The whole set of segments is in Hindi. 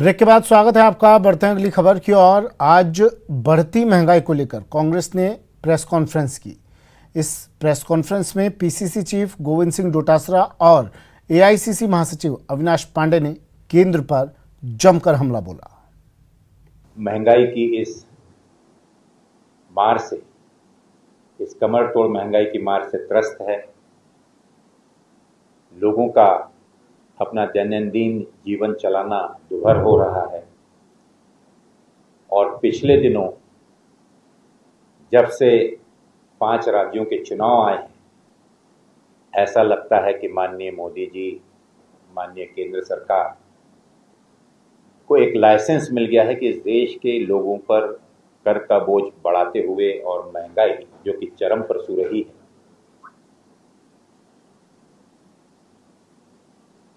ब्रेक के बाद स्वागत है आपका। बढ़ते हैं अगली खबर की ओर। आज बढ़ती महंगाई को लेकर कांग्रेस ने प्रेस कॉन्फ्रेंस की। इस प्रेस कॉन्फ्रेंस में पीसीसी चीफ गोविंद सिंह डोटासरा और एआईसीसी महासचिव अविनाश पांडे ने केंद्र पर जमकर हमला बोला। महंगाई की इस मार से, इस कमर तोड़ महंगाई की मार से त्रस्त है। लोगों का अपना दैनंदिन जीवन चलाना दुभर हो रहा है और पिछले दिनों जब से 5 राज्यों के चुनाव आए हैं, ऐसा लगता है कि माननीय मोदी जी, माननीय केंद्र सरकार को एक लाइसेंस मिल गया है कि इस देश के लोगों पर कर का बोझ बढ़ाते हुए और महंगाई जो कि चरम पर छू रही है,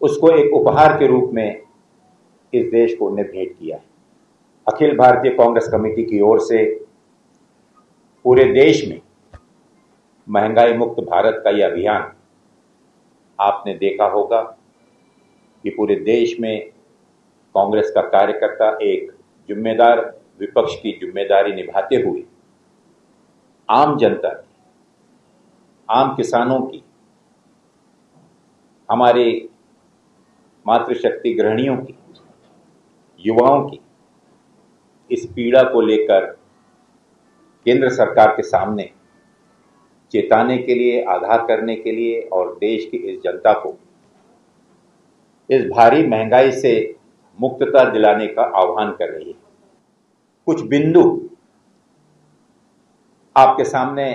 उसको एक उपहार के रूप में इस देश को उन्हें भेंट किया है। अखिल भारतीय कांग्रेस कमेटी की ओर से पूरे देश में महंगाई मुक्त भारत का यह अभियान, आपने देखा होगा कि पूरे देश में कांग्रेस का कार्यकर्ता एक जिम्मेदार विपक्ष की जिम्मेदारी निभाते हुए आम जनता की, आम किसानों की, हमारे मातृशक्ति गृहिणियों की, युवाओं की इस पीड़ा को लेकर केंद्र सरकार के सामने चेताने के लिए, आगाह करने के लिए और देश की इस जनता को इस भारी महंगाई से मुक्तता दिलाने का आह्वान कर रही है। कुछ बिंदु आपके सामने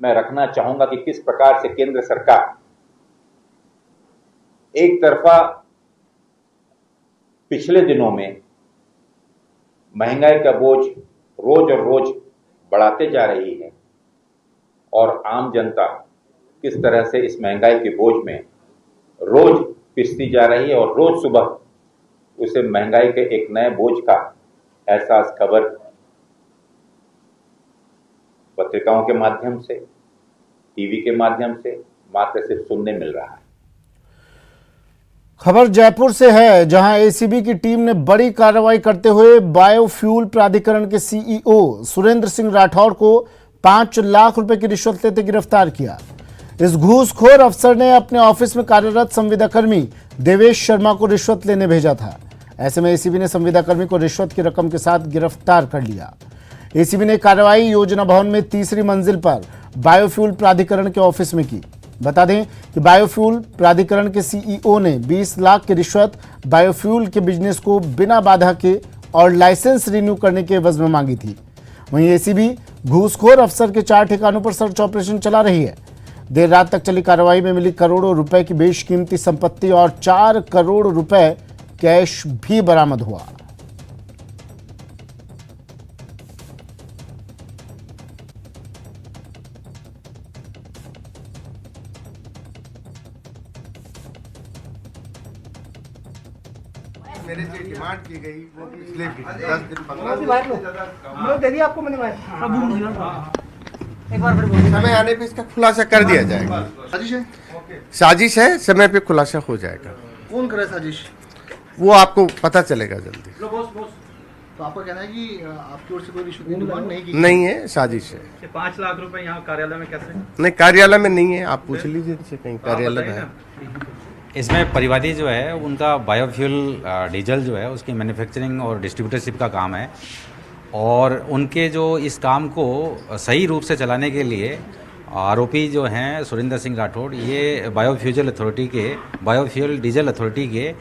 मैं रखना चाहूंगा कि किस प्रकार से केंद्र सरकार एक तरफा पिछले दिनों में महंगाई का बोझ रोज और रोज बढ़ाते जा रही है और आम जनता किस तरह से इस महंगाई के बोझ में रोज पिसती जा रही है और रोज सुबह उसे महंगाई के एक नए बोझ का एहसास खबर पत्रिकाओं के माध्यम से, टीवी के माध्यम से मात्र सिर्फ सुनने मिल रहा है। खबर जयपुर से है, जहां एसीबी की टीम ने बड़ी कार्रवाई करते हुए बायोफ्यूल प्राधिकरण के सीईओ सुरेंद्र सिंह राठौर को 5 लाख रुपए की रिश्वत लेते गिरफ्तार किया। इस घूसखोर अफसर ने अपने ऑफिस में कार्यरत संविदाकर्मी देवेश शर्मा को रिश्वत लेने भेजा था। ऐसे में एसीबी ने संविदाकर्मी को रिश्वत की रकम के साथ गिरफ्तार कर लिया। एसीबी ने कार्रवाई योजना भवन में 3री मंजिल पर बायोफ्यूल प्राधिकरण के ऑफिस में की। बता दें कि बायोफ्यूल प्राधिकरण के सीईओ ने 20 लाख की रिश्वत बायोफ्यूल के बिजनेस को बिना बाधा के और लाइसेंस रिन्यू करने के एवज में मांगी थी। वहीं एसीबी घूसखोर अफसर के 4 ठिकानों पर सर्च ऑपरेशन चला रही है। देर रात तक चली कार्रवाई में मिली करोड़ों रुपए की बेशकीमती संपत्ति और 4 करोड़ रुपए कैश भी बरामद हुआ। मेरे से डिमांड की गई वो पिछले 10 दिन 15 दे दिया आपको मैंने एक बार समय आने पे इसका खुलासा कर दिया जाएगा। साजिश है, समय पे खुलासा हो जाएगा। कौन करे साजिश? वो आपको पता चलेगा जल्दी। तो आपका कहना है कि आपकी ओर से कोई रिश्वत की डिमांड नहीं की? नहीं है, साजिश है। 5 लाख रुपए यहाँ कार्यालय में कैसे? नहीं, कार्यालय में नहीं है, आप पूछ लीजिए इनसे, कहीं कार्यालय में है। इसमें परिवादी जो है उनका बायोफ्यूल डीजल जो है उसकी मैन्युफैक्चरिंग और डिस्ट्रीब्यूटरशिप का काम है और उनके जो इस काम को सही रूप से चलाने के लिए आरोपी जो हैं सुरेंद्र सिंह राठौड़, ये बायोफ्यूल डीजल अथॉरिटी के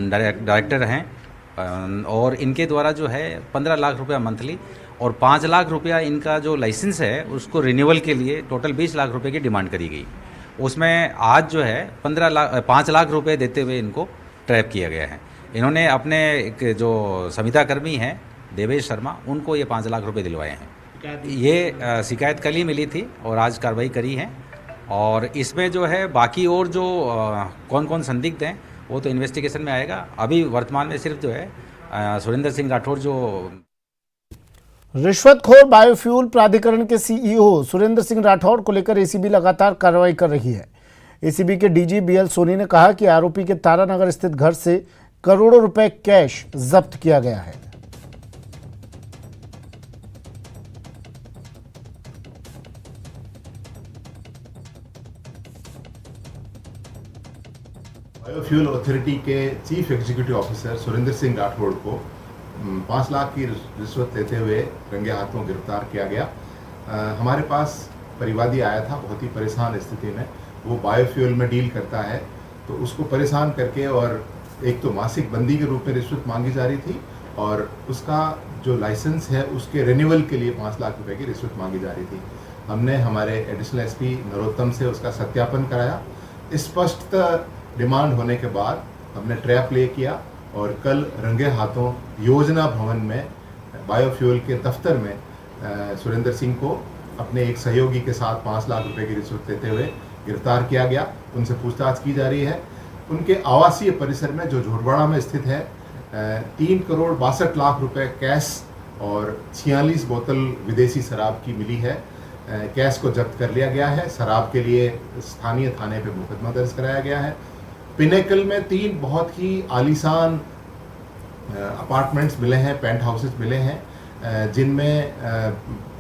डायरेक्टर हैं और इनके द्वारा जो है 15 लाख रुपया मंथली और 5 लाख रुपया इनका जो लाइसेंस है उसको रिन्यूअल के लिए टोटल 20 लाख रुपए की डिमांड करी गई। उसमें आज जो है 5 लाख रुपए देते हुए इनको ट्रैप किया गया है। इन्होंने अपने एक जो संविदाकर्मी हैं देवेश शर्मा, उनको ये 5 लाख रुपए दिलवाए हैं। ये शिकायत कल ही मिली थी और आज कार्रवाई करी है और इसमें जो है बाकी और जो कौन कौन संदिग्ध हैं वो तो इन्वेस्टिगेशन में आएगा। अभी वर्तमान में सिर्फ जो है सुरेंद्र सिंह राठौर जो रिश्वतखोर बायोफ्यूल प्राधिकरण के सीईओ सुरेंद्र सिंह राठौर को लेकर एसीबी लगातार कार्रवाई कर रही है। एसीबी के डीजी बीएल सोनी ने कहा कि आरोपी के तारानगर स्थित घर से करोड़ों रुपए कैश जब्त किया गया है। बायोफ्यूल अथॉरिटी के chief executive officer Surendra Singh Rathore को 5 लाख की रिश्वत लेते हुए रंगे हाथों गिरफ्तार किया गया। हमारे पास परिवादी आया था बहुत ही परेशान स्थिति में। वो बायोफ्यूल में डील करता है, तो उसको परेशान करके और एक तो मासिक बंदी के रूप में रिश्वत मांगी जा रही थी और उसका जो लाइसेंस है उसके रिन्यूअल के लिए 5 लाख रुपए की रिश्वत मांगी जा रही थी। हमने हमारे एडिशनल एसपी नरोत्तम से उसका सत्यापन कराया। स्पष्ट डिमांड होने के बाद हमने ट्रैप प्ले किया और कल रंगे हाथों योजना भवन में बायोफ्यूल के दफ्तर में सुरेंद्र सिंह को अपने एक सहयोगी के साथ 5 लाख रुपए की रिश्वत लेते हुए गिरफ्तार किया गया। उनसे पूछताछ की जा रही है। उनके आवासीय परिसर में जो झोटवाड़ा में स्थित है 3 करोड़ 62 लाख रुपए कैश और 46 बोतल विदेशी शराब की मिली है। कैश को जब्त कर लिया गया है। शराब के लिए स्थानीय थाने पे मुकदमा दर्ज कराया गया है। पिनेकल में 3 बहुत ही आलीशान अपार्टमेंट्स मिले हैं, पेंट हाउसेस मिले हैं, जिनमें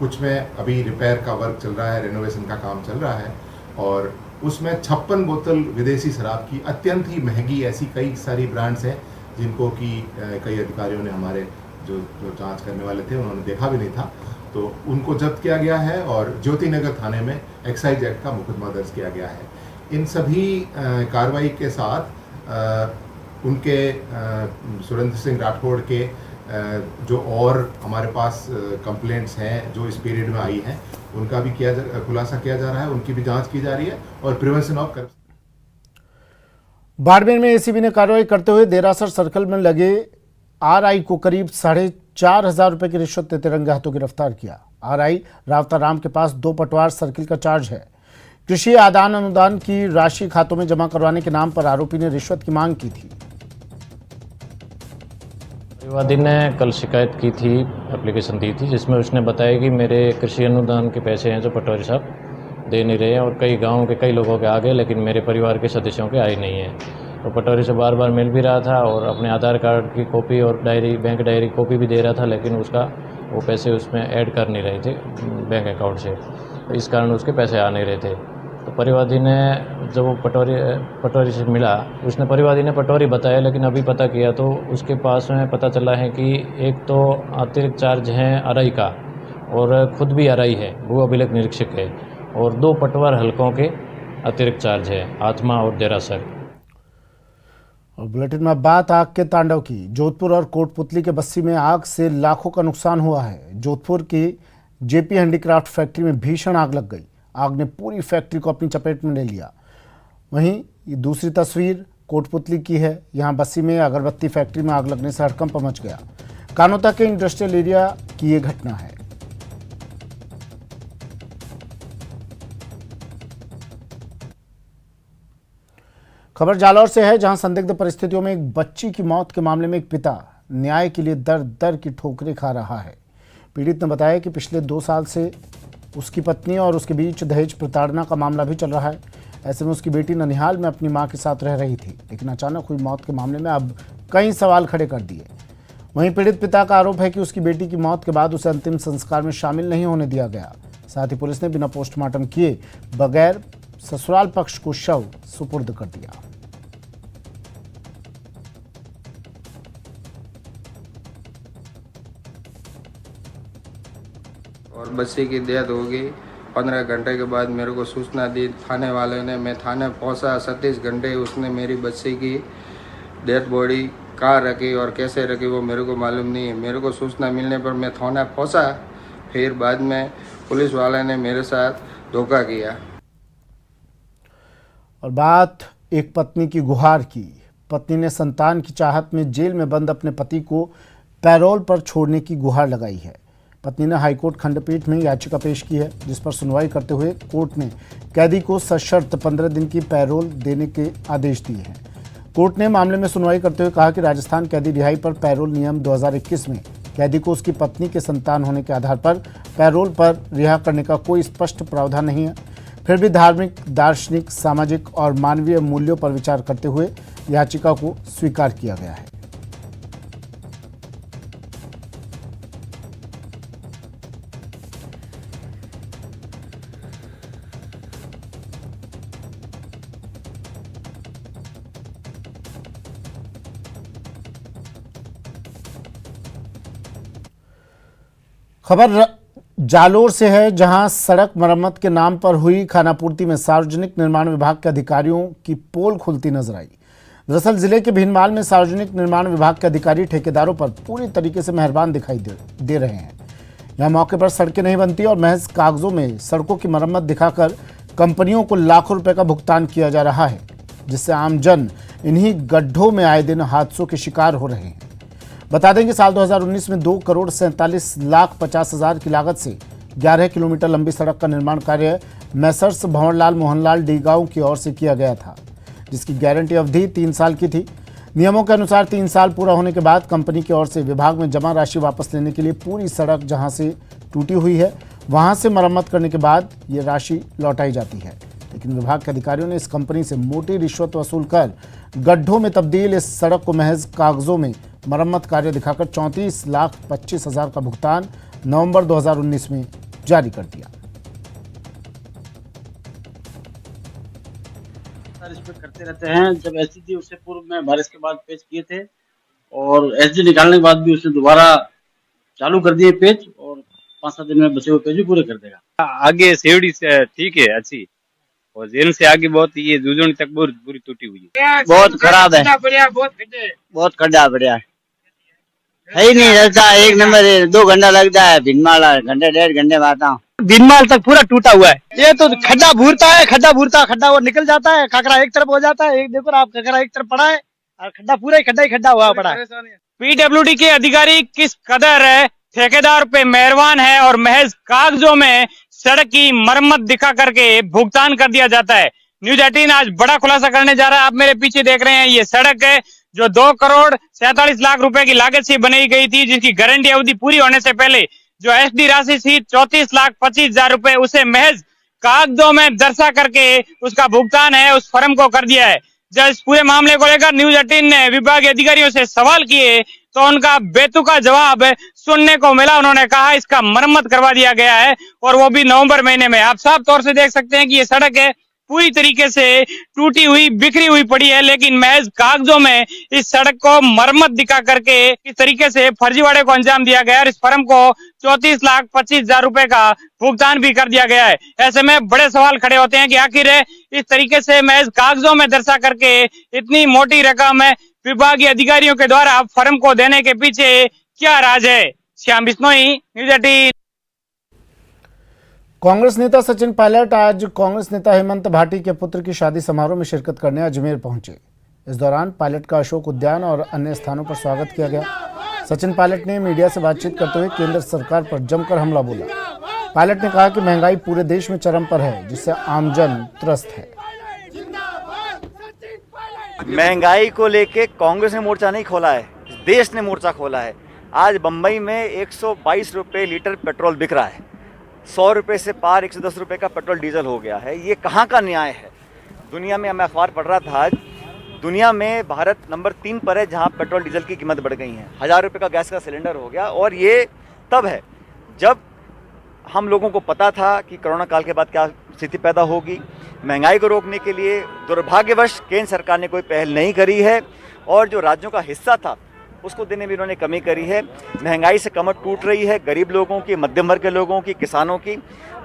कुछ में अभी रिपेयर का वर्क चल रहा है, रेनोवेशन का काम चल रहा है और उसमें 56 बोतल विदेशी शराब की अत्यंत ही महंगी ऐसी कई सारी ब्रांड्स हैं जिनको कि कई अधिकारियों ने हमारे जो जांच करने वाले थे उन्होंने देखा भी नहीं था, तो उनको जब्त किया गया है और ज्योति नगर थाने में एक्साइज एक्ट का मुकदमा दर्ज किया गया है। इन सभी कार्रवाई के साथ उनके सुरेंद्र सिंह राठौड़ के जो और हमारे पास कंप्लेंट्स हैं जो इस पीरियड में आई हैं उनका भी खुलासा किया जा रहा है, उनकी भी जांच की जा रही है और प्रिवेंशन ऑफ करप्शन। बाड़मेर में एसीबी ने कार्रवाई करते हुए देरासर सर्कल में लगे आरआई को करीब 4,500 रुपए की रिश्वत देते रंगे हाथों गिरफ्तार किया। आरआई रावताराम के पास 2 पटवार सर्किल का चार्ज है। कृषि आदान अनुदान की राशि खातों में जमा करवाने के नाम पर आरोपी ने रिश्वत की मांग की थी। परिवादी ने कल शिकायत की थी, एप्लीकेशन दी थी, जिसमें उसने बताया कि मेरे कृषि अनुदान के पैसे हैं जो पटवारी साहब दे नहीं रहे हैं और कई गाँव के कई लोगों के आ गए लेकिन मेरे परिवार के सदस्यों के आए नहीं हैं। तो पटवारी से बार बार मिल भी रहा था और अपने आधार कार्ड की कॉपी और डायरी, बैंक डायरी कॉपी भी दे रहा था, लेकिन उसका वो पैसे उसमें ऐड कर नहीं रहे थे बैंक अकाउंट से, तो इस कारण उसके पैसे आ नहीं रहे थे। तो परिवादी ने जब वो पटवारी से मिला, उसने परिवादी ने पटवारी बताया, लेकिन अभी पता किया तो उसके पास में पता चला है कि एक तो अतिरिक्त चार्ज है आरआई का और खुद भी आरआई है, भू अभिलेख निरीक्षक है, और 2 पटवार हलकों के अतिरिक्त चार्ज है, आत्मा और देरासर। और बुलेटिन में बात आग के तांडव की। जोधपुर और कोटपुतली के बस्सी में आग से लाखों का नुकसान हुआ है। जोधपुर की जेपी हैंडीक्राफ्ट फैक्ट्री में भीषण आग लग गई। आग ने पूरी फैक्ट्री को अपनी चपेट में ले लिया। वहीं ये दूसरी तस्वीर कोटपुतली की है। यहाँ बस्सी में अगरबत्ती फैक्ट्री में आग लगने से हड़कंप मच गया। कानोता के इंडस्ट्रियल एरिया की ये घटना है। खबर जालौर से है, जहां संदिग्ध परिस्थितियों में एक बच्ची की मौत के मामले में एक पिता न्याय के लिए दर दर की ठोकरें खा रहा है। पीड़ित ने बताया कि पिछले 2 साल से उसकी पत्नी और उसके बीच दहेज प्रताड़ना का मामला भी चल रहा है। ऐसे में उसकी बेटी ननिहाल में अपनी मां के साथ रह रही थी, लेकिन अचानक हुई मौत के मामले में अब कई सवाल खड़े कर दिए। वहीं पीड़ित पिता का आरोप है कि उसकी बेटी की मौत के बाद उसे अंतिम संस्कार में शामिल नहीं होने दिया गया। साथ ही पुलिस ने बिना पोस्टमार्टम किए बगैर ससुराल पक्ष को शव सुपुर्द कर दिया। और बच्चे की डेथ हो गई। 15 घंटे के बाद मेरे को सूचना दी थाने वाले ने। मैं थाने पहुंचा, 37 घंटे उसने मेरी बच्चे की डेड बॉडी कहाँ रखी और कैसे रखी वो मेरे को मालूम नहीं है। मेरे को सूचना मिलने पर मैं थाना पहुंचा, फिर बाद में पुलिस वाले ने मेरे साथ धोखा किया। और बात एक पत्नी की गुहार की। पत्नी ने संतान की चाहत में जेल में बंद अपने पति को पैरोल पर छोड़ने की गुहार लगाई है। पत्नी ने हाईकोर्ट खंडपीठ में याचिका पेश की है, जिस पर सुनवाई करते हुए कोर्ट ने कैदी को सशर्त 15 दिन की पैरोल देने के आदेश दिए हैं। कोर्ट ने मामले में सुनवाई करते हुए कहा कि राजस्थान कैदी रिहाई पर पैरोल नियम 2021 में कैदी को उसकी पत्नी के संतान होने के आधार पर पैरोल पर रिहा करने का कोई स्पष्ट प्रावधान नहीं है। फिर भी धार्मिक, दार्शनिक, सामाजिक और मानवीय मूल्यों पर विचार करते हुए याचिका को स्वीकार किया गया है। खबर जालोर से है, जहां सड़क मरम्मत के नाम पर हुई खानापूर्ति में सार्वजनिक निर्माण विभाग के अधिकारियों की पोल खुलती नजर आई। दरअसल जिले के भीनमाल में सार्वजनिक निर्माण विभाग के अधिकारी ठेकेदारों पर पूरी तरीके से मेहरबान दिखाई दे रहे हैं। यहां मौके पर सड़कें नहीं बनती और महज कागजों में सड़कों की मरम्मत दिखाकर कंपनियों को लाखों रुपए का भुगतान किया जा रहा है, जिससे आमजन इन्हीं गड्ढों में आए दिन हादसों के शिकार हो रहे हैं। बता दें कि साल 2019 में 2,47,50,000 की लागत से 11 किलोमीटर लंबी सड़क का निर्माण कार्य मैसर्स भंवरलाल मोहनलाल डी गांव की ओर से किया गया था, जिसकी गारंटी अवधि 3 साल की थी। नियमों के अनुसार 3 साल पूरा होने के बाद कंपनी की ओर से विभाग में जमा राशि वापस लेने के लिए पूरी सड़क जहां से टूटी हुई है वहां से मरम्मत करने के बाद ये राशि लौटाई जाती है। लेकिन विभाग के अधिकारियों ने इस कंपनी से मोटी रिश्वत वसूल कर गड्ढों में तब्दील इस सड़क को महज कागजों में मरम्मत कार्य दिखाकर 34,25,000 का भुगतान नवंबर 2019 में जारी कर दिया। सर इस पे करते रहते हैं। जब एसडी थी उससे पूर्व में बारिश के बाद पेच किए थे और एसडी निकालने के बाद भी उसने दोबारा चालू कर दिए पेच और 5-7 दिन में बचे हुए पेज भी पूरे कर देगा। आगे सेवड़ी से ठीक है अच्छी, और जेल से आगे बहुत ये जुजोनी तक बुरी टूटी हुई है, बहुत खराब है, बहुत खड्डा बढ़िया है ही नहीं रहता। एक नंबर 2 घंटा लगता है, भीनमाल घंटे 1.5 घंटे में आता हूँ। भीनमाल तक पूरा टूटा हुआ है। ये तो खड्डा भूरता है, खड्डा वो निकल जाता है, खकरा एक तरफ हो जाता है। एक देखो आप, खकरा एक तरफ पड़ा है और खड्डा पूरा ही खड्डा हुआ पड़ा है। पीडब्ल्यूडी के अधिकारी किस कदर ठेकेदार पे मेहरबान है और महज कागजों में सड़क की मरम्मत दिखा करके भुगतान कर दिया जाता है। न्यूज 18 आज बड़ा खुलासा करने जा रहा है। आप मेरे पीछे देख रहे हैं ये सड़क है जो 2,47,00,000 रुपए की लागत से बनाई गई थी, जिसकी गारंटी अवधि पूरी होने से पहले जो एसडी राशि थी 34,25,000 रुपए, उसे महज कागजों में दर्शा करके उसका भुगतान है उस फर्म को कर दिया है। जब इस पूरे मामले को लेकर न्यूज 18 ने विभागीय अधिकारियों से सवाल किए तो उनका बेतुका जवाब सुनने को मिला। उन्होंने कहा इसका मरम्मत करवा दिया गया है और वो भी नवंबर महीने में। आप साफ तौर से देख सकते हैं कि ये सड़क है पूरी तरीके से टूटी हुई, बिखरी हुई पड़ी है, लेकिन महज कागजों में इस सड़क को मरम्मत दिखा करके इस तरीके से फर्जीवाड़े को अंजाम दिया गया और इस फर्म को 34,25,000 रुपए का भुगतान भी कर दिया गया है। ऐसे में बड़े सवाल खड़े होते हैं कि आखिर इस तरीके से महज कागजों में दर्शा करके इतनी मोटी रकम विभागीय अधिकारियों के द्वारा फर्म को देने के पीछे क्या राज है। श्याम बिश्नोई, न्यूज 18। कांग्रेस नेता सचिन पायलट आज कांग्रेस नेता हेमंत भाटी के पुत्र की शादी समारोह में शिरकत करने अजमेर पहुंचे। इस दौरान पायलट का अशोक उद्यान और अन्य स्थानों पर स्वागत किया गया। सचिन पायलट ने मीडिया से बातचीत करते हुए केंद्र सरकार पर जमकर हमला बोला। पायलट ने कहा कि महंगाई पूरे देश में चरम पर है, जिससे आमजन त्रस्त है। महंगाई को लेके कांग्रेस ने मोर्चा नहीं खोला है, देश ने मोर्चा खोला है। आज बंबई में 122 रुपये लीटर पेट्रोल बिक रहा है, 100 रुपये से पार 110 रुपये का पेट्रोल डीजल हो गया है। ये कहाँ का न्याय है? दुनिया में, मैं अखबार पढ़ रहा था आज, दुनिया में भारत नंबर 3 पर है जहाँ पेट्रोल डीजल की कीमत बढ़ गई है। 1000 रुपये का गैस का सिलेंडर हो गया। और ये तब है जब हम लोगों को पता था कि कोरोना काल के बाद क्या स्थिति पैदा होगी। महंगाई को रोकने के लिए दुर्भाग्यवश केंद्र सरकार ने कोई पहल नहीं करी है और जो राज्यों का हिस्सा था उसको देने में इन्होंने कमी करी है। महंगाई से कमर टूट रही है गरीब लोगों की, मध्यम वर्ग के लोगों की, किसानों की,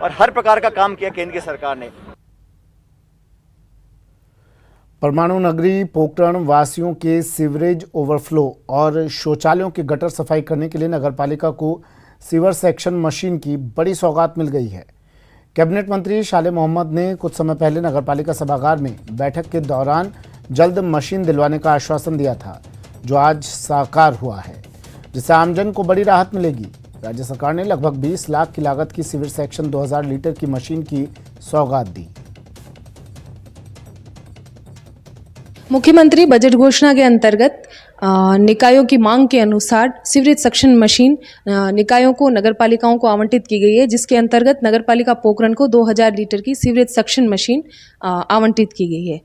और हर प्रकार का काम किया केंद्र की सरकार ने। परमाणु नगरी पोकरण वासियों के सीवरेज ओवरफ्लो और शौचालयों की गटर सफाई करने के लिए नगरपालिका को सीवर सेक्शन मशीन की बड़ी सौगात मिल गई है। कैबिनेट मंत्री शाले मोहम्मद ने कुछ समय पहले नगरपालिका सभागार में बैठक के दौरान जल्द मशीन दिलवाने का आश्वासन दिया था, जो आज साकार हुआ है, जिससे आमजन को बड़ी राहत मिलेगी। राज्य सरकार ने लगभग 20 लाख की लागत की सीवर सेक्शन 2000 लीटर की मशीन की सौगात दी। मुख्यमंत्री बजट घोषणा के अंतर्गत निकायों की मांग के अनुसार सीवरेज सक्शन मशीन निकायों को नगर पालिकाओं को आवंटित की गई है, जिसके अंतर्गत नगर पालिका पोखरण को 2000 लीटर की सीवरेज सक्शन मशीन आवंटित की गई है।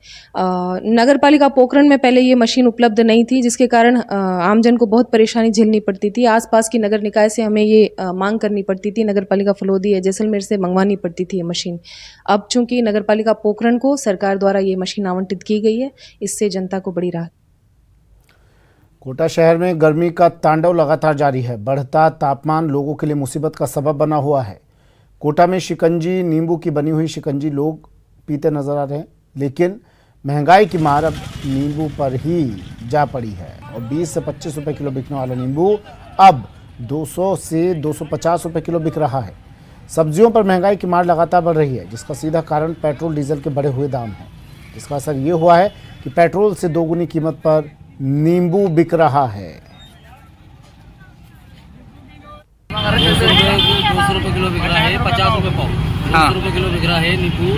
नगर पालिका पोखरण में पहले ये मशीन उपलब्ध नहीं थी, जिसके कारण आमजन को बहुत परेशानी झेलनी पड़ती थी। आसपास की नगर निकाय से हमें ये मांग करनी पड़ती थी, नगर पालिका फलोदी या जैसलमेर से मंगवानी पड़ती थी ये मशीन। अब चूंकि नगर पालिका पोखरण को सरकार द्वारा ये मशीन आवंटित की गई है, इससे जनता को बड़ी राहत। कोटा शहर में गर्मी का तांडव लगातार जारी है। बढ़ता तापमान लोगों के लिए मुसीबत का सबब बना हुआ है। कोटा में शिकंजी, नींबू की बनी हुई शिकंजी लोग पीते नजर आ रहे हैं, लेकिन महंगाई की मार अब नींबू पर ही जा पड़ी है और 20 से 25 रुपए किलो बिकने वाला नींबू अब 200 से 250 रुपए किलो बिक रहा है। सब्जियों पर महंगाई की मार लगातार बढ़ रही है, जिसका सीधा कारण पेट्रोल डीजल के बढ़े हुए दाम है। इसका असर ये हुआ है कि पेट्रोल से दोगुनी कीमत पर नींबू बिक रहा है। 200 रुपये किलो बिक रहा है, 50 रुपये पाव। 200 रुपये किलो बिक रहा है नींबू।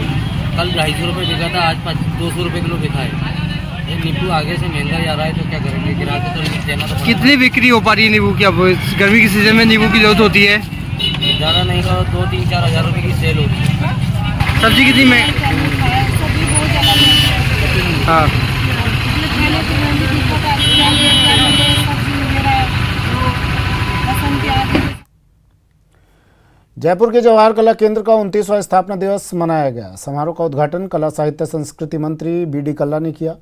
कल 250 रुपये बिका था, आज 200 रुपये किलो बिका है। ये नींबू आगे से महंगा ही आ रहा है, तो क्या करेंगे, ग्राहक को तो देना तो। कितनी बिक्री हो पा रही है नींबू की? अब गर्मी के सीजन में नींबू की जरूरत होती है। ज़्यादा नहीं का 2-3-4 हज़ार रुपये की सेल होती है। सब्जी कितनी में? हाँ, जयपुर के जवाहर कला केंद्र का 29वां स्थापना दिवस मनाया गया। समारोह का उद्घाटन कला साहित्य संस्कृति मंत्री बीडी कल्ला ने किया।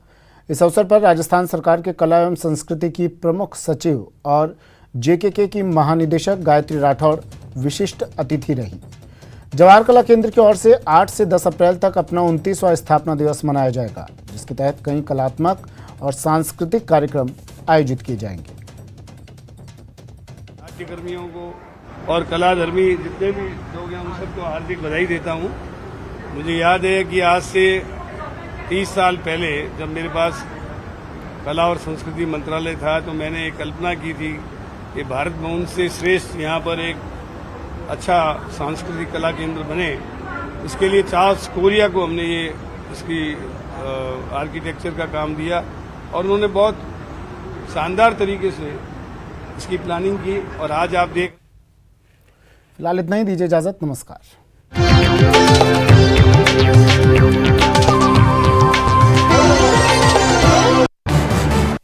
इस अवसर पर राजस्थान सरकार के कला एवं संस्कृति की प्रमुख सचिव और जेकेके की महानिदेशक गायत्री राठौड़ विशिष्ट अतिथि रही। जवाहर कला केंद्र की ओर से 8 से 10 अप्रैल तक अपना 29वां स्थापना दिवस मनाया जाएगा, जिसके तहत कई कलात्मक और सांस्कृतिक कार्यक्रम आयोजित किए जाएंगे। कर्मियों को और कलाधर्मी जितने भी लोग हैं उन सबको हार्दिक बधाई देता हूं। मुझे याद है कि आज से 30 साल पहले जब मेरे पास कला और संस्कृति मंत्रालय था, तो मैंने एक कल्पना की थी कि भारत में उनसे श्रेष्ठ यहाँ पर एक अच्छा सांस्कृतिक कला केंद्र बने। इसके लिए चार्ल्स कोरिया को हमने ये इसकी आर्किटेक्चर का काम दिया और उन्होंने बहुत शानदार तरीके से इसकी प्लानिंग की और आज आप देख। फिलहाल इतना ही, दीजिए इजाजत, नमस्कार।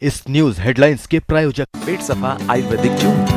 इस न्यूज हेडलाइंस के प्रायोजक पेट सफा आयुर्वेदिक जून।